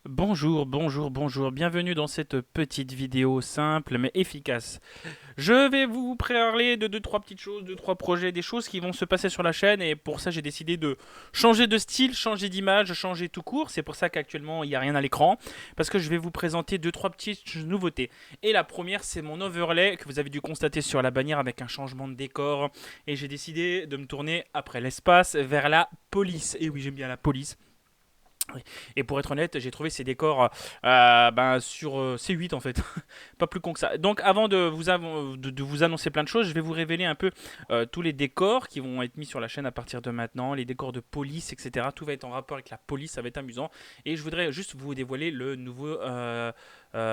Bonjour, bienvenue dans cette petite vidéo simple mais efficace. Je vais vous parler de deux, trois petites choses, deux, trois projets, des choses qui vont se passer sur la chaîne et pour ça j'ai décidé de changer de style, changer d'image, changer tout court. C'est pour ça qu'actuellement il n'y a rien à l'écran parce que je vais vous présenter deux, trois petites nouveautés. Et la première c'est mon overlay que vous avez dû constater sur la bannière avec un changement de décor et j'ai décidé de me tourner après l'espace vers la police. Et oui j'aime bien la police. Oui. Et pour être honnête, j'ai trouvé ces décors sur C8 en fait, pas plus con que ça. Donc avant de vous annoncer plein de choses, je vais vous révéler un peu tous les décors qui vont être mis sur la chaîne à partir de maintenant, les décors de police, etc. Tout va être en rapport avec la police, ça va être amusant. Et je voudrais juste vous dévoiler le nouveau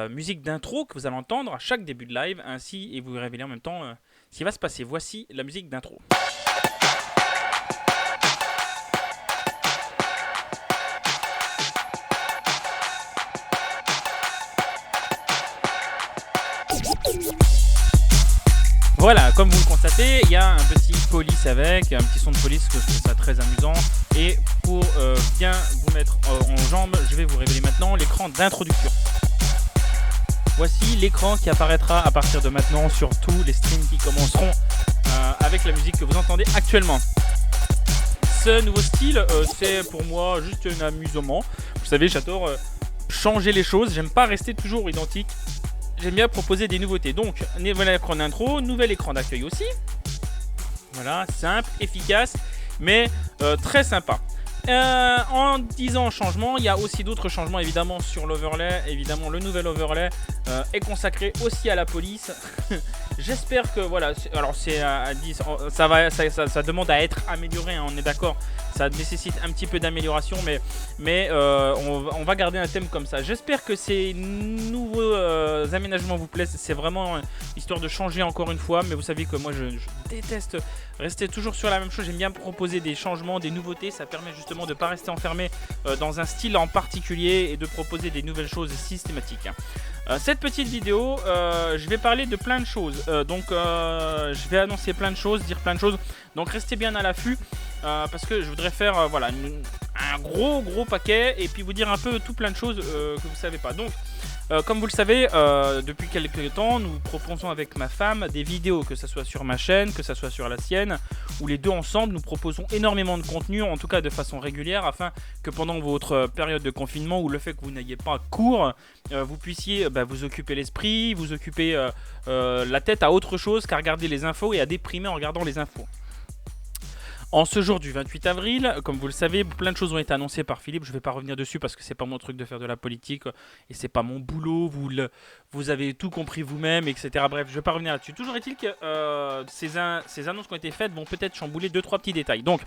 musique d'intro que vous allez entendre à chaque début de live, ainsi et vous révéler en même temps ce qui va se passer. Voici la musique d'intro. Voilà, comme vous le constatez, il y a un petit police avec, un petit son de police que je trouve ça très amusant. Et pour bien vous mettre en jambe, je vais vous révéler maintenant l'écran d'introduction. Voici l'écran qui apparaîtra à partir de maintenant sur tous les streams qui commenceront avec la musique que vous entendez actuellement. Ce nouveau style, c'est pour moi juste un amusement. Vous savez, j'adore changer les choses, j'aime pas rester toujours identique. J'aime bien proposer des nouveautés. Donc, nouvel écran d'intro, nouvel écran d'accueil aussi. Voilà, simple, efficace, mais très sympa. En disant changement, il y a aussi d'autres changements évidemment sur l'overlay. Évidemment, le nouvel overlay est consacré aussi à la police. J'espère que voilà, alors c'est à 10, ça demande à être amélioré, hein, on est d'accord. Ça nécessite un petit peu d'amélioration, mais on va garder un thème comme ça. J'espère que ces nouveaux aménagements vous plaisent. C'est vraiment histoire de changer encore une fois, mais vous savez que moi je déteste rester toujours sur la même chose. J'aime bien proposer des changements, des nouveautés. Ça permet justement de ne pas rester enfermé dans un style en particulier et de proposer des nouvelles choses systématiques. Cette petite vidéo, je vais parler de plein de choses. Je vais annoncer plein de choses, dire plein de choses. Donc restez bien à l'affût parce que je voudrais faire un gros paquet et puis vous dire un peu tout plein de choses que vous ne savez pas. Donc comme vous le savez, depuis quelques temps, nous proposons avec ma femme des vidéos, que ce soit sur ma chaîne, que ce soit sur la sienne, où les deux ensemble, nous proposons énormément de contenu, en tout cas de façon régulière, afin que pendant votre période de confinement, ou le fait que vous n'ayez pas cours, vous puissiez vous occuper l'esprit, vous occuper la tête à autre chose qu'à regarder les infos et à déprimer en regardant les infos. En ce jour du 28 avril, comme vous le savez, plein de choses ont été annoncées par Philippe. Je ne vais pas revenir dessus parce que c'est pas mon truc de faire de la politique et c'est pas mon boulot. Vous avez tout compris vous-même, etc. Bref, je ne vais pas revenir là-dessus. Toujours est-il que ces annonces qui ont été faites vont peut-être chambouler 2-3 petits détails. Donc,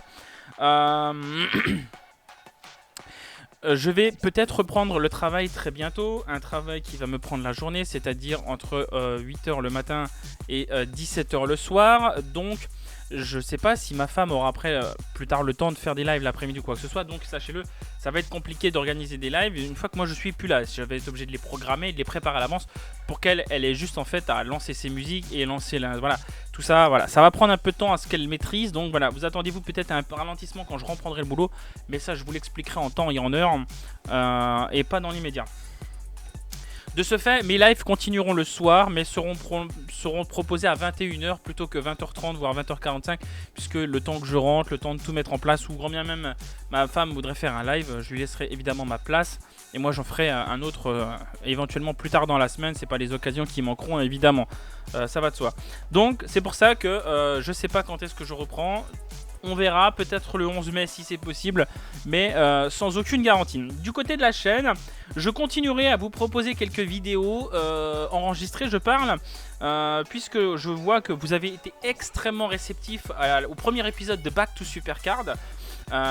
je vais peut-être reprendre le travail très bientôt, un travail qui va me prendre la journée, c'est-à-dire entre 8h le matin et 17h le soir. Donc, je sais pas si ma femme aura après plus tard le temps de faire des lives l'après-midi ou quoi que ce soit. Donc sachez-le, ça va être compliqué d'organiser des lives une fois que moi je suis plus là. Je vais être obligé de les programmer, de les préparer à l'avance pour qu'elle ait juste en fait à lancer ses musiques et lancer voilà, tout ça. Voilà, ça va prendre un peu de temps à ce qu'elle maîtrise. Donc voilà, vous attendez-vous peut-être à un ralentissement quand je reprendrai le boulot, mais ça je vous l'expliquerai en temps et en heure et pas dans l'immédiat. De ce fait, mes lives continueront le soir, mais seront proposés à 21h plutôt que 20h30, voire 20h45, puisque le temps que je rentre, le temps de tout mettre en place, ou grand bien même ma femme voudrait faire un live, je lui laisserai évidemment ma place, et moi j'en ferai un autre éventuellement plus tard dans la semaine. C'est pas les occasions qui manqueront évidemment, ça va de soi. Donc c'est pour ça que je sais pas quand est-ce que je reprends. On verra, peut-être le 11 mai si c'est possible, mais sans aucune garantie. Du côté de la chaîne, je continuerai à vous proposer quelques vidéos enregistrées, je parle, puisque je vois que vous avez été extrêmement réceptifs au premier épisode de Back to Supercard.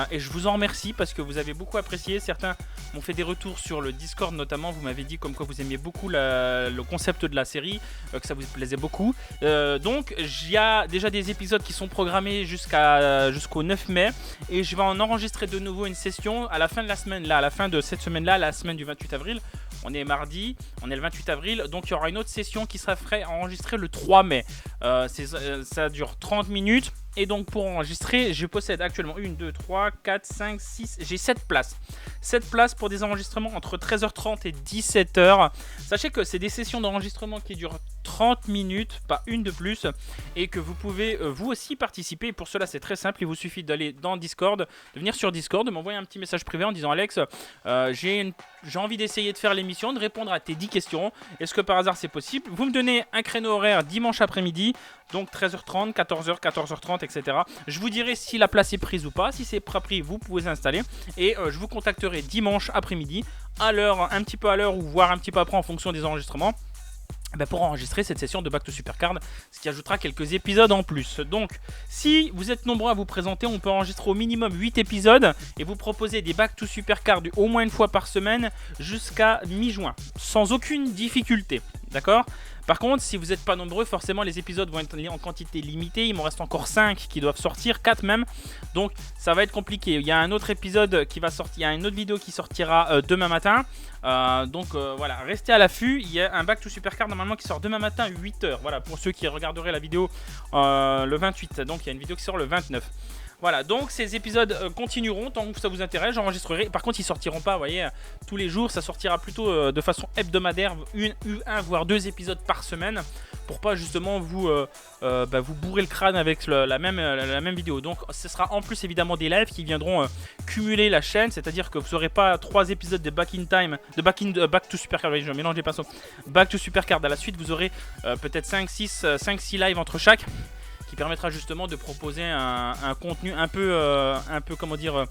Et je vous en remercie parce que vous avez beaucoup apprécié. Certains m'ont fait des retours sur le Discord notamment. Vous m'avez dit comme quoi vous aimiez beaucoup le concept de la série, que ça vous plaisait beaucoup. Donc il y a déjà des épisodes qui sont programmés jusqu'au 9 mai. Et je vais en enregistrer de nouveau une session à la fin de la semaine là, à la fin de cette semaine là, la semaine du 28 avril. On est mardi, on est le 28 avril, donc il y aura une autre session qui sera enregistrée le 3 mai. Ça dure 30 minutes. Et donc pour enregistrer, je possède actuellement 1, 2, 3, 4, 5, 6, j'ai 7 places. 7 places pour des enregistrements entre 13h30 et 17h. Sachez que c'est des sessions d'enregistrement qui durent 30 minutes, pas une de plus, et que vous pouvez vous aussi participer. Et pour cela, c'est très simple, il vous suffit d'aller dans Discord, de venir sur Discord, de m'envoyer un petit message privé en disant Alex, j'ai envie d'essayer de faire l'émission, de répondre à tes 10 questions. Est-ce que par hasard c'est possible? Vous me donnez un créneau horaire dimanche après-midi, donc 13h30, 14h, 14h30, etc. Je vous dirai si la place est prise ou pas. Si c'est pas pris, vous pouvez installer. Et je vous contacterai dimanche après-midi, à l'heure, un petit peu à l'heure ou voire un petit peu après en fonction des enregistrements. Pour enregistrer cette session de Back to Supercard, ce qui ajoutera quelques épisodes en plus. Donc, si vous êtes nombreux à vous présenter, on peut enregistrer au minimum 8 épisodes et vous proposer des Back to Supercard au moins une fois par semaine jusqu'à mi-juin, sans aucune difficulté. D'accord ? Par contre, si vous n'êtes pas nombreux, forcément les épisodes vont être en quantité limitée. Il m'en reste encore 5 qui doivent sortir, 4 même. Donc ça va être compliqué. Il y a un autre épisode qui va sortir, il y a une autre vidéo qui sortira demain matin. Voilà, restez à l'affût. Il y a un Back to Supercard normalement qui sort demain matin à 8h. Voilà, pour ceux qui regarderaient la vidéo le 28. Donc il y a une vidéo qui sort le 29. Voilà, donc ces épisodes continueront tant que ça vous intéresse, j'enregistrerai. Par contre, ils sortiront pas, vous voyez, tous les jours. Ça sortira plutôt de façon hebdomadaire, un voire 2 épisodes par semaine, pour pas justement vous bourrer le crâne avec la même vidéo. Donc, ce sera en plus évidemment des lives qui viendront cumuler la chaîne, c'est-à-dire que vous n'aurez pas 3 épisodes de Back in Time, Back to Supercard. Je mélange les pinceaux. Back to Supercard à la suite, vous aurez peut-être 5-6 lives entre chaque, qui permettra justement de proposer un contenu un peu comment dire,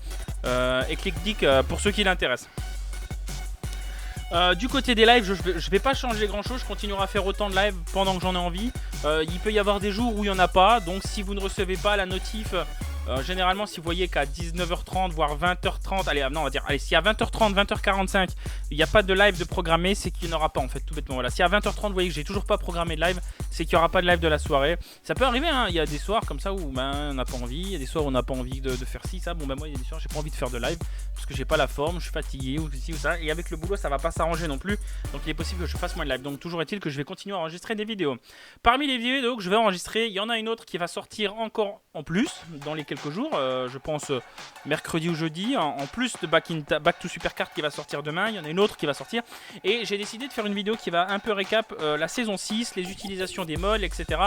éclectique pour ceux qui l'intéressent. Du côté des lives, je vais pas changer grand chose, je continuerai à faire autant de lives pendant que j'en ai envie. Il peut y avoir des jours où il n'y en a pas, donc si vous ne recevez pas la notif, généralement si vous voyez qu'à 19h30 voire 20h30, si à 20h30, 20h45 il n'y a pas de live de programmé, c'est qu'il n'y en aura pas en fait, tout bêtement. Voilà. Si à 20h30 vous voyez que j'ai toujours pas programmé de live, c'est qu'il n'y aura pas de live de la soirée. Ça peut arriver, hein. Il y a des soirs comme ça où on n'a pas envie, il y a des soirs où on n'a pas envie de faire ci, ça. Moi il y a des soirs j'ai pas envie de faire de live parce que j'ai pas la forme, je suis fatigué ou ci ou ça, et avec le boulot ça va pas s'arranger non plus, donc il est possible que je fasse moins de live. Donc toujours est-il que je vais continuer à enregistrer des vidéos. Parmi les vidéos que je vais enregistrer, il y en a une autre qui va sortir encore en plus dans les quelques jours, je pense mercredi ou jeudi, en plus de Back to Supercard qui va sortir demain. Il y en a une autre qui va sortir, et j'ai décidé de faire une vidéo qui va un peu récap la saison 6, les utilisations des mods, etc.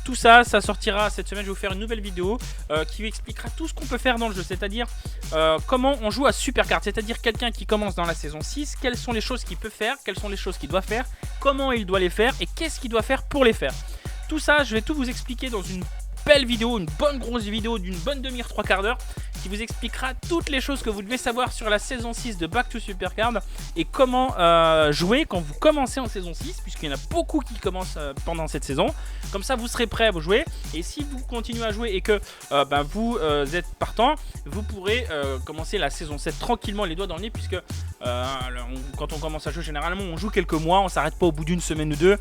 Tout ça, ça sortira cette semaine. Je vais vous faire une nouvelle vidéo qui vous expliquera tout ce qu'on peut faire dans le jeu, c'est-à-dire comment on joue à Supercard, c'est-à-dire quelqu'un qui commence dans la saison 6, quelles sont les choses qu'il peut faire, quelles sont les choses qu'il doit faire, comment il doit les faire et qu'est-ce qu'il doit faire pour les faire. Tout ça, je vais tout vous expliquer dans une belle vidéo, une bonne grosse vidéo d'une bonne demi-heure, 3/4 d'heure, qui vous expliquera toutes les choses que vous devez savoir sur la saison 6 de Back to Supercard et comment jouer quand vous commencez en saison 6, puisqu'il y en a beaucoup qui commencent pendant cette saison. Comme ça, vous serez prêt à vous jouer, et si vous continuez à jouer et que vous êtes partant, vous pourrez commencer la saison 7 tranquillement, les doigts dans le nez, puisque quand on commence à jouer, généralement, on joue quelques mois, on s'arrête pas au bout d'une semaine ou deux.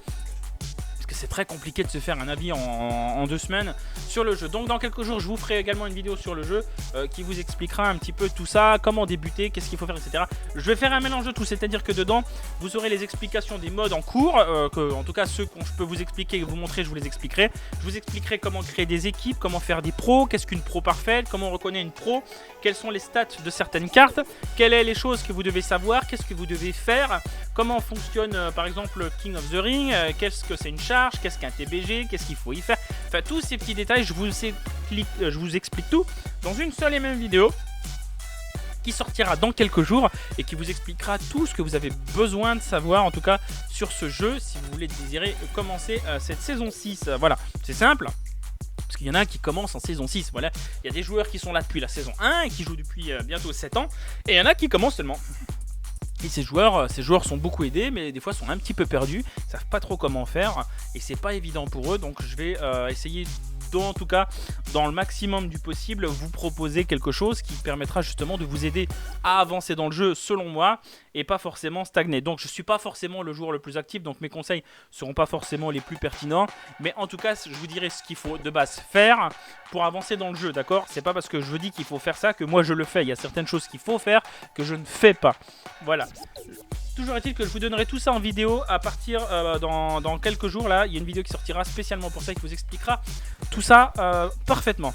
Que c'est très compliqué de se faire un avis en 2 semaines sur le jeu. Donc dans quelques jours je vous ferai également une vidéo sur le jeu qui vous expliquera un petit peu tout ça, comment débuter, qu'est-ce qu'il faut faire, etc. Je vais faire un mélange de tout, c'est-à-dire que dedans vous aurez les explications des modes en cours, en tout cas ceux que je peux vous expliquer et vous montrer, je vous les expliquerai. Je vous expliquerai comment créer des équipes, comment faire des pros, qu'est-ce qu'une pro parfaite, comment on reconnaît une pro, quelles sont les stats de certaines cartes, quelles sont les choses que vous devez savoir, qu'est-ce que vous devez faire, comment fonctionne par exemple King of the Ring, qu'est-ce que c'est une charge, qu'est-ce qu'un TBG, qu'est-ce qu'il faut y faire, enfin tous ces petits détails, je vous explique tout dans une seule et même vidéo qui sortira dans quelques jours et qui vous expliquera tout ce que vous avez besoin de savoir, en tout cas sur ce jeu, si vous voulez désirer commencer cette saison 6. Voilà, c'est simple. Parce qu'il y en a qui commencent en saison 6, voilà. Il y a des joueurs qui sont là depuis la saison 1 et qui jouent depuis bientôt 7 ans, et il y en a qui commencent seulement. Et ces joueurs sont beaucoup aidés, mais des fois sont un petit peu perdus, ils savent pas trop comment faire, et c'est pas évident pour eux, donc je vais essayer en tout cas dans le maximum du possible vous proposer quelque chose qui permettra justement de vous aider à avancer dans le jeu selon moi et pas forcément stagner. Donc je suis pas forcément le joueur le plus actif, donc mes conseils seront pas forcément les plus pertinents, mais en tout cas je vous dirai ce qu'il faut de base faire pour avancer dans le jeu, d'accord? C'est pas parce que je vous dis qu'il faut faire ça que moi je le fais, il y a certaines choses qu'il faut faire que je ne fais pas. Voilà. Toujours est-il que je vous donnerai tout ça en vidéo à partir dans quelques jours. Là, il y a une vidéo qui sortira spécialement pour ça, qui vous expliquera tout ça parfaitement.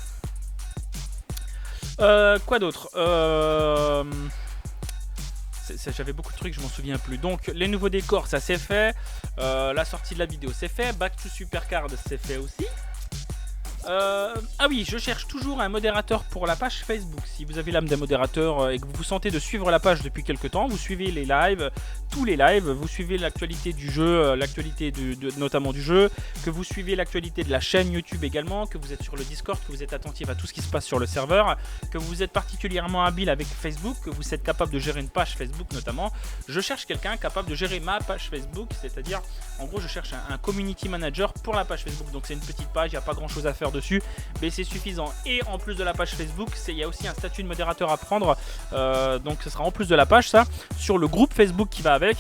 Quoi d'autre J'avais beaucoup de trucs, je m'en souviens plus. Donc les nouveaux décors, ça c'est fait. La sortie de la vidéo, c'est fait. Back to Supercard, c'est fait aussi. Ah oui, je cherche toujours un modérateur pour la page Facebook. Si vous avez l'âme d'un modérateur et que vous vous sentez de suivre la page depuis quelques temps, vous suivez les lives, tous les lives, vous suivez l'actualité du jeu, l'actualité notamment du jeu, que vous suivez l'actualité de la chaîne YouTube également, que vous êtes sur le Discord, que vous êtes attentif à tout ce qui se passe sur le serveur, que vous êtes particulièrement habile avec Facebook, que vous êtes capable de gérer une page Facebook notamment. Je cherche quelqu'un capable de gérer ma page Facebook, c'est-à-dire, en gros, je cherche un community manager pour la page Facebook. Donc c'est une petite page, il n'y a pas grand-chose à faire dessus, mais c'est suffisant. Et en plus de la page Facebook, il y a aussi un statut de modérateur à prendre, donc ce sera en plus de la page ça, sur le groupe Facebook qui va avec,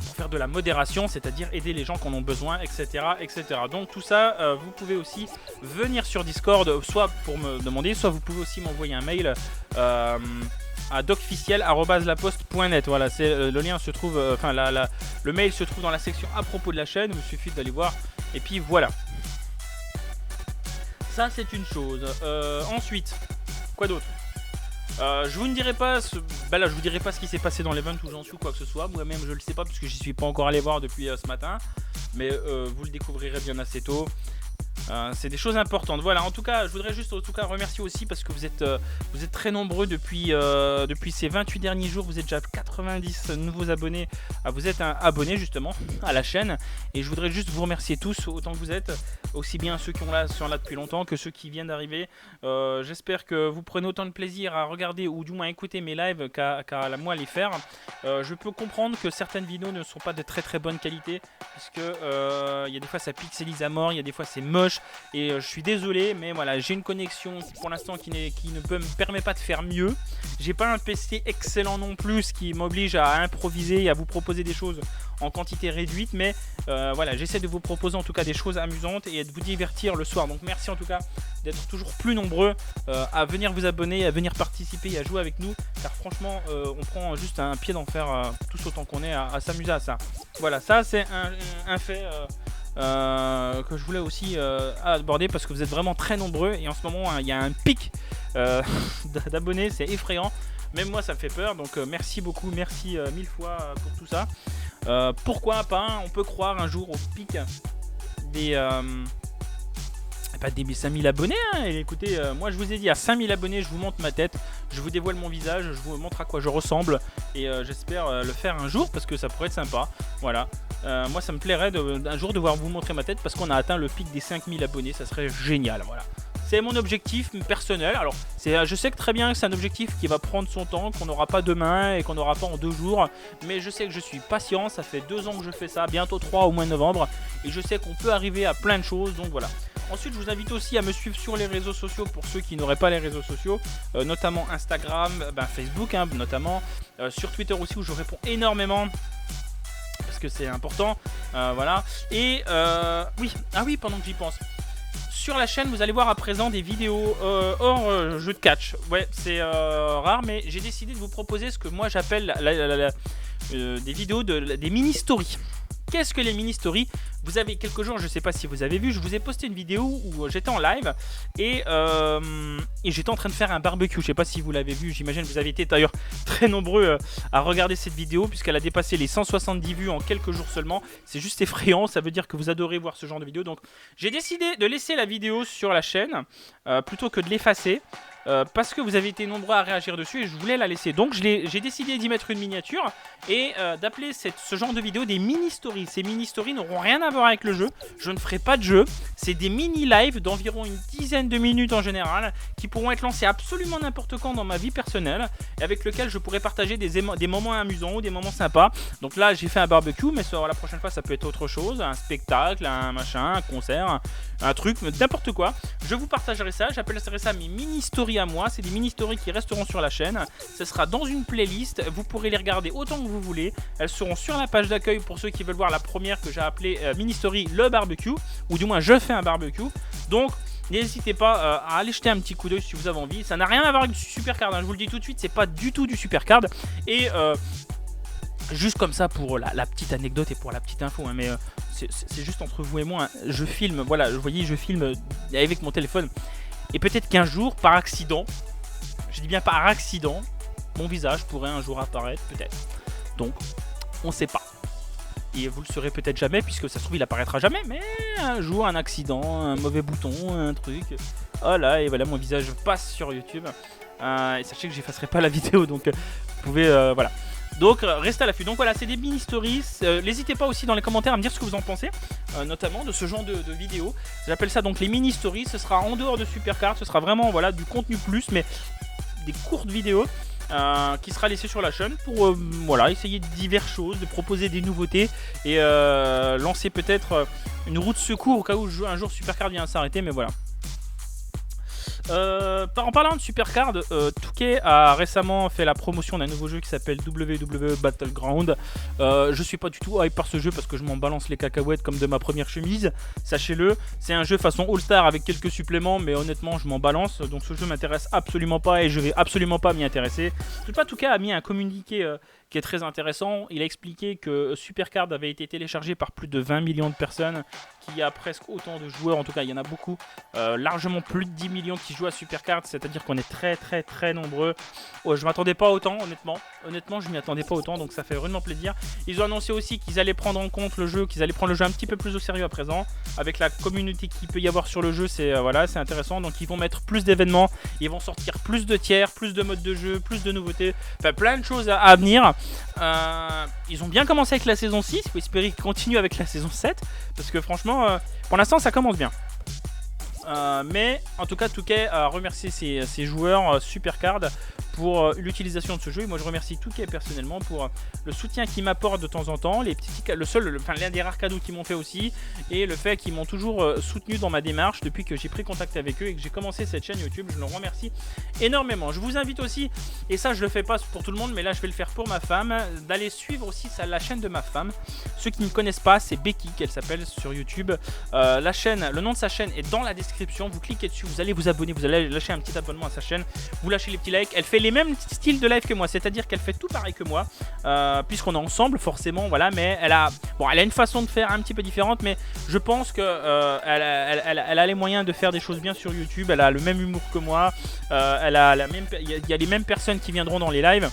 pour faire de la modération, c'est-à-dire aider les gens qui en ont besoin, etc. etc. Donc tout ça, vous pouvez aussi venir sur Discord, soit pour me demander, soit vous pouvez aussi m'envoyer un mail à docficiel@laposte.net. Voilà, c'est le lien se trouve, le mail se trouve dans la section à propos de la chaîne, il suffit d'aller voir, et puis voilà. Ça c'est une chose. Ensuite, quoi d'autre? Je vous ne dirai pas je vous dirai pas ce qui s'est passé dans l'event où j'en suis ou quoi que ce soit. Moi-même je le sais pas puisque j'y suis pas encore allé voir depuis ce matin. Mais vous le découvrirez bien assez tôt. C'est des choses importantes. Voilà, en tout cas, je voudrais juste remercier aussi parce que vous êtes très nombreux depuis ces 28 derniers jours. Vous êtes déjà 90 nouveaux abonnés. Vous êtes un abonné justement à la chaîne. Et je voudrais juste vous remercier tous autant que vous êtes. Aussi bien ceux qui sont là depuis longtemps que ceux qui viennent d'arriver. J'espère que vous prenez autant de plaisir à regarder ou du moins à écouter mes lives qu'à moi les faire. Je peux comprendre que certaines vidéos ne sont pas de très très bonne qualité puisque il y a des fois ça pixelise à mort, il y a des fois c'est moche. Et je suis désolé, mais voilà, j'ai une connexion pour l'instant qui ne me permet pas de faire mieux. J'ai pas un PC excellent non plus, ce qui m'oblige à improviser et à vous proposer des choses en quantité réduite. Mais voilà, j'essaie de vous proposer en tout cas des choses amusantes et de vous divertir le soir. Donc merci en tout cas d'être toujours plus nombreux à venir vous abonner, à venir participer et à jouer avec nous. Car franchement, on prend juste un pied d'en faire tous autant qu'on est à s'amuser à ça. Voilà, ça c'est un fait... que je voulais aussi aborder parce que vous êtes vraiment très nombreux et en ce moment il y a un pic d'abonnés, c'est effrayant, même moi ça me fait peur, donc merci beaucoup, merci 1000 fois pour tout ça. Pourquoi pas, on peut croire un jour au pic des 5000 abonnés hein. Et écoutez, moi je vous ai dit à 5000 abonnés je vous montre ma tête, je vous dévoile mon visage, je vous montre à quoi je ressemble et j'espère le faire un jour parce que ça pourrait être sympa. Voilà, moi ça me plairait un jour de voir vous montrer ma tête parce qu'on a atteint le pic des 5000 abonnés, ça serait génial. Voilà, c'est mon objectif personnel. Alors je sais que très bien que c'est un objectif qui va prendre son temps, qu'on n'aura pas demain et qu'on n'aura pas en 2 jours, mais je sais que je suis patient, ça fait 2 ans que je fais ça, bientôt 3 au mois de novembre, et je sais qu'on peut arriver à plein de choses, donc voilà. Ensuite, je vous invite aussi à me suivre sur les réseaux sociaux pour ceux qui n'auraient pas les réseaux sociaux, notamment Instagram, Facebook hein, notamment, sur Twitter aussi où je réponds énormément parce que c'est important, voilà. Et oui, pendant que j'y pense, sur la chaîne vous allez voir à présent des vidéos hors jeu de catch. Ouais, c'est rare, mais j'ai décidé de vous proposer ce que moi j'appelle des vidéos des mini-stories. Qu'est-ce que les mini-stories? Vous avez quelques jours, je ne sais pas si vous avez vu, je vous ai posté une vidéo où j'étais en live et j'étais en train de faire un barbecue. Je ne sais pas si vous l'avez vu, j'imagine que vous avez été d'ailleurs très nombreux à regarder cette vidéo puisqu'elle a dépassé les 170 vues en quelques jours seulement. C'est juste effrayant, ça veut dire que vous adorez voir ce genre de vidéo. Donc j'ai décidé de laisser la vidéo sur la chaîne plutôt que de l'effacer. Parce que vous avez été nombreux à réagir dessus et je voulais la laisser. Donc j'ai décidé d'y mettre une miniature et d'appeler ce genre de vidéo des mini-stories. Ces mini-stories n'auront rien à voir avec le jeu. Je ne ferai pas de jeu. C'est des mini-lives d'environ une dizaine de minutes en général qui pourront être lancés absolument n'importe quand dans ma vie personnelle et avec lequel je pourrai partager des moments amusants ou des moments sympas. Donc là j'ai fait un barbecue, mais la prochaine fois ça peut être autre chose, un spectacle, un machin, un concert, un truc, n'importe quoi. Je vous partagerai ça, j'appellerai ça mes mini-stories à moi. C'est des mini-stories qui resteront sur la chaîne. Ce sera dans une playlist, vous pourrez les regarder autant que vous voulez. Elles seront sur la page d'accueil pour ceux qui veulent voir la première que j'ai appelée mini-story le barbecue, ou du moins je fais un barbecue. Donc n'hésitez pas à aller jeter un petit coup d'œil si vous avez envie. Ça n'a rien à voir avec du Supercard, hein. Je vous le dis tout de suite, c'est pas du tout du Supercard. Et juste comme ça pour la petite anecdote et pour la petite info, hein, mais c'est juste entre vous et moi, hein. Je filme, voilà, vous voyez, je filme avec mon téléphone. Et peut-être qu'un jour, par accident, je dis bien par accident, mon visage pourrait un jour apparaître, peut-être. Donc, on sait pas. Et vous le saurez peut-être jamais, puisque ça se trouve il apparaîtra jamais, mais un jour, un accident, un mauvais bouton, un truc. Voilà, et voilà, mon visage passe sur YouTube. Et sachez que j'effacerai pas la vidéo, donc vous pouvez, voilà. Donc restez à l'affût. Donc voilà, c'est des mini stories. N'hésitez pas aussi dans les commentaires à me dire ce que vous en pensez, notamment de ce genre de vidéos. J'appelle ça donc les mini stories. Ce sera en dehors de Supercard, ce sera vraiment voilà du contenu plus, mais des courtes vidéos. Qui sera laissé sur la chaîne pour voilà, essayer de diverses choses, de proposer des nouveautés et lancer peut-être une roue de secours au cas où un jour Supercard vient s'arrêter, mais voilà. En parlant de Supercard, Touquet a récemment fait la promotion d'un nouveau jeu qui s'appelle WWE Battleground. Je suis pas du tout hype par ce jeu parce que je m'en balance les cacahuètes comme de ma première chemise. Sachez-le, c'est un jeu façon All-Star avec quelques suppléments, mais honnêtement je m'en balance. Donc ce jeu m'intéresse absolument pas et je vais absolument pas m'y intéresser. Toutefois, Touquet a mis un communiqué qui est très intéressant. Il a expliqué que Supercard avait été téléchargé par plus de 20 millions de personnes, qu'il y a presque autant de joueurs, en tout cas il y en a beaucoup, largement plus de 10 millions qui jouent à Supercard, c'est-à-dire qu'on est très nombreux. Je m'attendais pas autant, honnêtement je m'y attendais pas autant, donc ça fait vraiment plaisir. Ils ont annoncé aussi qu'ils allaient prendre en compte le jeu, qu'ils allaient prendre le jeu un petit peu plus au sérieux à présent, avec la communauté qu'il peut y avoir sur le jeu, c'est voilà, c'est intéressant. Donc ils vont mettre plus d'événements, ils vont sortir plus de tiers, plus de modes de jeu, plus de nouveautés, enfin plein de choses à venir. Ils ont bien commencé avec la saison 6, il faut espérer qu'ils continuent avec la saison 7, parce que franchement, pour l'instant ça commence bien. Mais en tout cas, Touquet a remercié ses joueurs Supercard pour l'utilisation de ce jeu. Et moi, je remercie Touquet personnellement pour le soutien qu'il m'apporte de temps en temps, l'un des rares cadeaux qu'ils m'ont fait aussi, et le fait qu'ils m'ont toujours soutenu dans ma démarche depuis que j'ai pris contact avec eux et que j'ai commencé cette chaîne YouTube. Je le remercie énormément. Je vous invite aussi, et ça je le fais pas pour tout le monde, mais là je vais le faire pour ma femme, d'aller suivre aussi la chaîne de ma femme. Ceux qui ne connaissent pas, c'est Becky qu'elle s'appelle sur YouTube. Le nom de sa chaîne est dans la description. Vous cliquez dessus, vous allez vous abonner, vous allez lâcher un petit abonnement à sa chaîne, vous lâchez les petits likes. Elle fait les mêmes styles de live que moi, c'est-à-dire qu'elle fait tout pareil que moi, puisqu'on est ensemble forcément, voilà. Mais elle a une façon de faire un petit peu différente, mais je pense que elle a les moyens de faire des choses bien sur YouTube. Elle a le même humour que moi, il y a les mêmes personnes qui viendront dans les lives.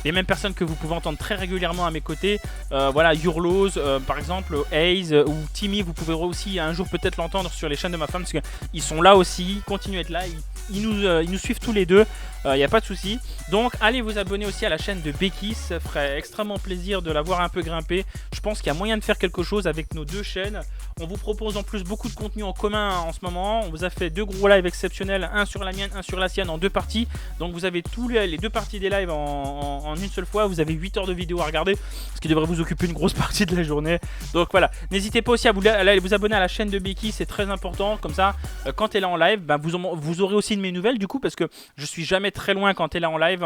Les mêmes personnes que vous pouvez entendre très régulièrement à mes côtés, voilà, Yurlos par exemple, Haze ou Timmy, vous pouvez aussi un jour peut-être l'entendre sur les chaînes de ma femme, parce qu'ils sont là aussi, ils continuent à être là, ils nous suivent tous les deux, il n'y a pas de souci. Donc allez vous abonner aussi à la chaîne de Becky, ça ferait extrêmement plaisir de la voir un peu grimper. Je pense qu'il y a moyen de faire quelque chose avec nos deux chaînes. On vous propose en plus beaucoup de contenu en commun en ce moment. On vous a fait 2 gros lives exceptionnels, un sur la mienne, un sur la sienne en 2 parties. Donc vous avez tous les 2 parties des lives en une seule fois. Vous avez 8 heures de vidéo à regarder, ce qui devrait vous occuper une grosse partie de la journée. Donc voilà, n'hésitez pas aussi à aller vous abonner à la chaîne de Becky, c'est très important. Comme ça, quand elle est en live, vous aurez aussi de mes nouvelles du coup, parce que je suis jamais très loin quand elle est en live,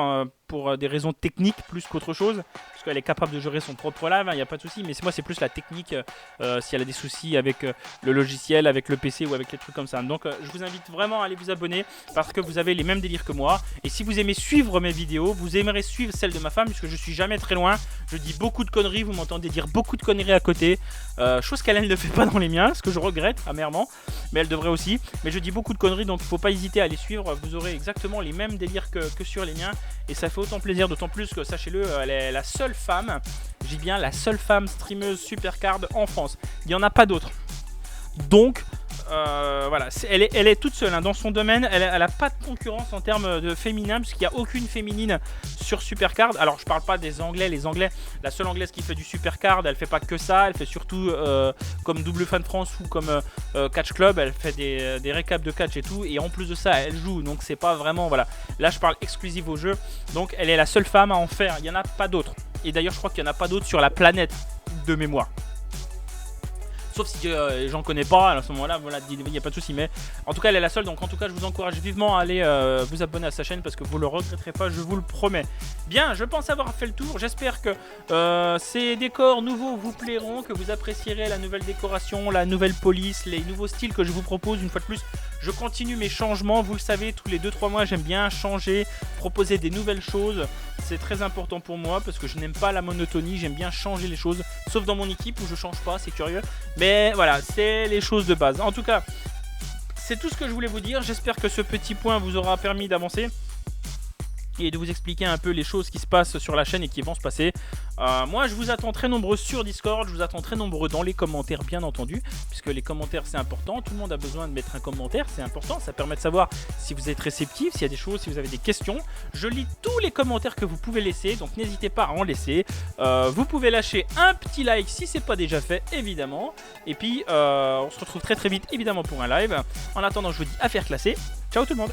pour des raisons techniques plus qu'autre chose, parce qu'elle est capable de gérer son propre live, il n'y a pas de souci. Mais moi c'est plus la technique, si elle a des soucis avec le logiciel, avec le PC ou avec les trucs comme ça. Donc je vous invite vraiment à aller vous abonner, parce que vous avez les mêmes délires que moi. Et si vous aimez suivre mes vidéos, vous aimerez suivre celle de ma femme, puisque je suis jamais très loin. Je dis beaucoup de conneries, vous m'entendez dire beaucoup de conneries à côté, chose qu'elle ne fait pas dans les miens, ce que je regrette amèrement, mais elle devrait aussi. Mais je dis beaucoup de conneries, donc il ne faut pas hésiter à les suivre. Vous aurez exactement les mêmes délires que sur les miens, et ça fait autant plaisir, d'autant plus que, sachez-le, elle est la seule femme, je dis bien la seule femme streameuse Supercard en France. Il n'y en a pas d'autres. Donc voilà, elle est toute seule, hein, dans son domaine. Elle n'a pas de concurrence en termes de féminin, puisqu'il n'y a aucune féminine sur Supercard. Alors je parle pas des anglais, la seule anglaise qui fait du Supercard, elle fait pas que ça, elle fait surtout comme Double Fan France ou comme Catch Club, elle fait des récaps de catch et tout, et en plus de ça elle joue, donc c'est pas vraiment, voilà, là je parle exclusive au jeu. Donc elle est la seule femme à en faire, il n'y en a pas d'autres, et d'ailleurs je crois qu'il n'y en a pas d'autres sur la planète de mémoire. Sauf si j'en connais pas, à ce moment-là, voilà, il n'y a pas de souci. Mais en tout cas, elle est la seule. Donc en tout cas, je vous encourage vivement à aller vous abonner à sa chaîne, parce que vous le regretterez pas, je vous le promets. Bien, je pense avoir fait le tour. J'espère que ces décors nouveaux vous plairont, que vous apprécierez la nouvelle décoration, la nouvelle police, les nouveaux styles que je vous propose. Une fois de plus, je continue mes changements. Vous le savez, tous les 2-3 mois, j'aime bien changer, proposer des nouvelles choses. C'est très important pour moi, parce que je n'aime pas la monotonie. J'aime bien changer les choses, sauf dans mon équipe où je change pas, c'est curieux. Mais voilà, c'est les choses de base. En tout cas, c'est tout ce que je voulais vous dire. J'espère que ce petit point vous aura permis d'avancer et de vous expliquer un peu les choses qui se passent sur la chaîne et qui vont se passer. Moi je vous attends très nombreux sur Discord, je vous attends très nombreux dans les commentaires bien entendu, puisque les commentaires c'est important, tout le monde a besoin de mettre un commentaire, c'est important, ça permet de savoir si vous êtes réceptif, s'il y a des choses, si vous avez des questions. Je lis tous les commentaires que vous pouvez laisser, donc n'hésitez pas à en laisser. Vous pouvez lâcher un petit like si c'est pas déjà fait évidemment, et puis on se retrouve très vite évidemment pour un live. En attendant je vous dis affaire classée, ciao tout le monde.